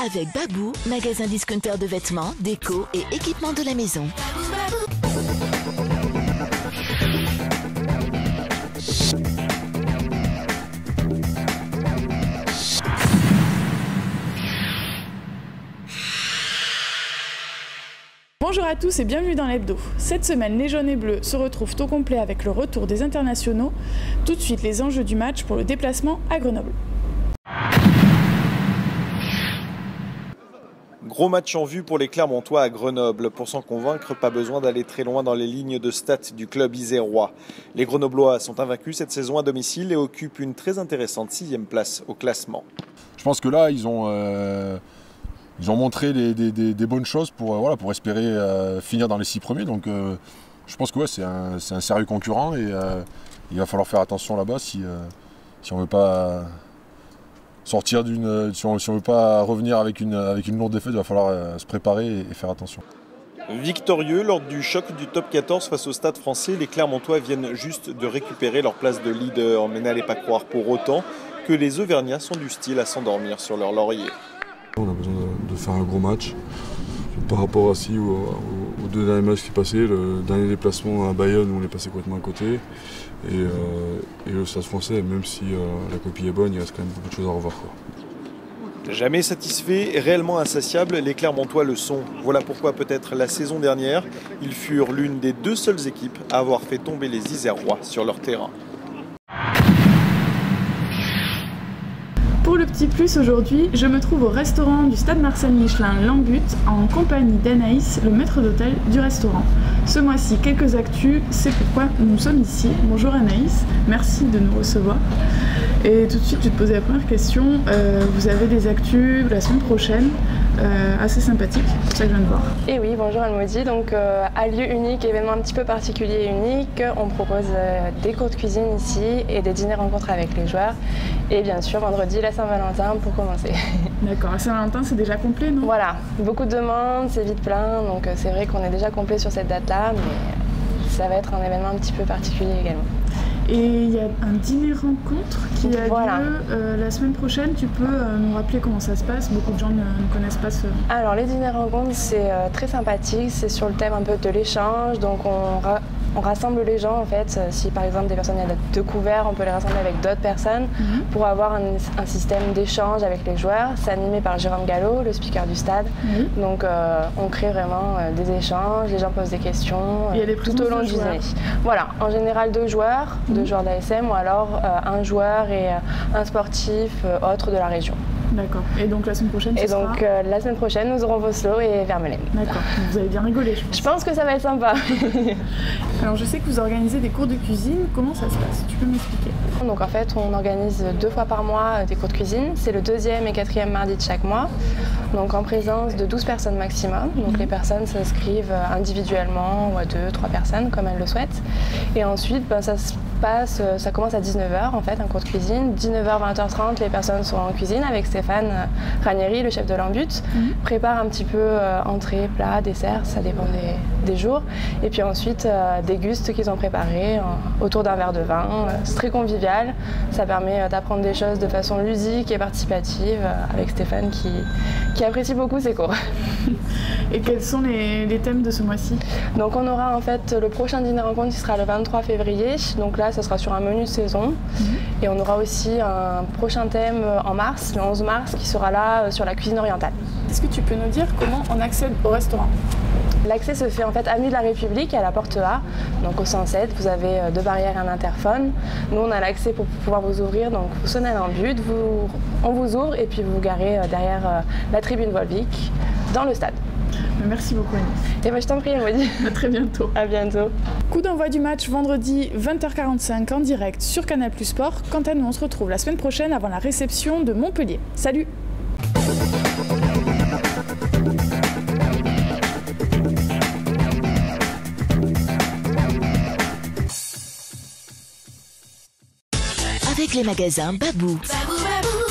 Avec Babou, magasin discounter de vêtements, déco et équipements de la maison. Bonjour à tous et bienvenue dans l'hebdo. Cette semaine, les jaunes et bleus se retrouvent au complet avec le retour des internationaux. Tout de suite, les enjeux du match pour le déplacement à Grenoble. Gros match en vue pour les Clermontois à Grenoble. Pour s'en convaincre, pas besoin d'aller très loin dans les lignes de stats du club isérois. Les Grenoblois sont invaincus cette saison à domicile et occupent une très intéressante 6e place au classement. Je pense que là, ils ont montré des bonnes choses pour espérer finir dans les 6 premiers. Donc je pense que c'est un sérieux concurrent et il va falloir faire attention là-bas si on veut pas sortir si on veut pas revenir avec une lourde défaite, il va falloir se préparer et faire attention. Victorieux lors du choc du top 14 face au Stade français, les Clermontois viennent juste de récupérer leur place de leader. Mais n'allez pas croire pour autant que les Auvergnats sont du style à s'endormir sur leur laurier. On a besoin de faire un gros match par rapport aux 2 derniers matchs qui passaient, le dernier déplacement à Bayonne où on est passé complètement à côté et le Stade français, même si la copie est bonne, il reste quand même beaucoup de choses à revoir, quoi. Jamais satisfaits, réellement insatiables, les Clermontois le sont. Voilà pourquoi peut-être la saison dernière, ils furent l'une des 2 seules équipes à avoir fait tomber les Isérois sur leur terrain. Pour le petit plus aujourd'hui, je me trouve au restaurant du Stade Marcel Michelin Lambut en compagnie d'Anaïs, le maître d'hôtel du restaurant. Ce mois-ci, quelques actus, c'est pourquoi nous sommes ici. Bonjour Anaïs, merci de nous recevoir. Et tout de suite, je vais te poser la première question. Vous avez des actus la semaine prochaine, assez sympathiques, c'est ça que je viens de voir. Et oui, bonjour Anne-Maudie. Donc à lieu unique, événement un petit peu particulier et unique, on propose des cours de cuisine ici et des dîners rencontres avec les joueurs. Et bien sûr, vendredi, la Saint-Valentin pour commencer. D'accord, la Saint-Valentin c'est déjà complet, non? Voilà, beaucoup de demandes, c'est vite plein, donc c'est vrai qu'on est déjà complet sur cette date-là, mais ça va être un événement un petit peu particulier également. Et il y a un dîner rencontre qui a lieu la semaine prochaine. Tu peux nous rappeler comment ça se passe? Beaucoup de gens ne connaissent pas ce... Alors les dîners rencontres, c'est très sympathique, c'est sur le thème un peu de l'échange, donc on rassemble les gens en fait. Si par exemple des personnes, il y a 2 couverts, on peut les rassembler avec d'autres personnes pour avoir un système d'échange avec les joueurs. C'est animé par Jérôme Gallo, le speaker du stade. Donc on crée vraiment des échanges, les gens posent des questions tout au long du dîner. Voilà, en général 2 joueurs, 2 joueurs d'ASM ou alors un joueur et un sportif autre de la région. D'accord. Et donc la semaine prochaine, la semaine prochaine, nous aurons Voslo et Vermeulen. D'accord. Vous avez bien rigolé, je pense. Je pense que ça va être sympa. Alors je sais que vous organisez des cours de cuisine. Comment ça se passe? Tu peux m'expliquer? Donc en fait, on organise 2 fois par mois des cours de cuisine. C'est le 2e et 4e mardi de chaque mois. Donc en présence de 12 personnes maximum. Donc les personnes s'inscrivent individuellement ou à 2, 3 personnes comme elles le souhaitent. Et ensuite, ça commence à 19h en fait, un cours de cuisine. 19h, 20h30, les personnes sont en cuisine avec Stéphane Ranieri, le chef de Lambut. Prépare un petit peu entrée, plat, dessert, ça dépend des jours. Et puis ensuite, déguste ce qu'ils ont préparé autour d'un verre de vin. C'est très convivial. Ça permet d'apprendre des choses de façon ludique et participative avec Stéphane qui apprécie beaucoup ses cours. Et quels sont les thèmes de ce mois-ci? Donc on aura en fait le prochain dîner rencontre qui sera le 23 février. Donc là, ça sera sur un menu saison. Et on aura aussi un prochain thème en mars, le 11 mars, qui sera là sur la cuisine orientale. Est-ce que tu peux nous dire comment on accède au restaurant? L'accès se fait en fait avenue de la République, à la porte A, donc au 107. Vous avez 2 barrières et un interphone. Nous, on a l'accès pour pouvoir vous ouvrir. Donc vous sonnez un but, on vous ouvre et puis vous vous garez derrière la tribune Volvic, dans le stade. Merci beaucoup Anis. Et moi je t'en prie Maudie. À très bientôt. À bientôt. Coup d'envoi du match vendredi 20h45 en direct sur Canal+ Sport. Quant à nous, on se retrouve la semaine prochaine avant la réception de Montpellier. Salut! Avec les magasins Babou.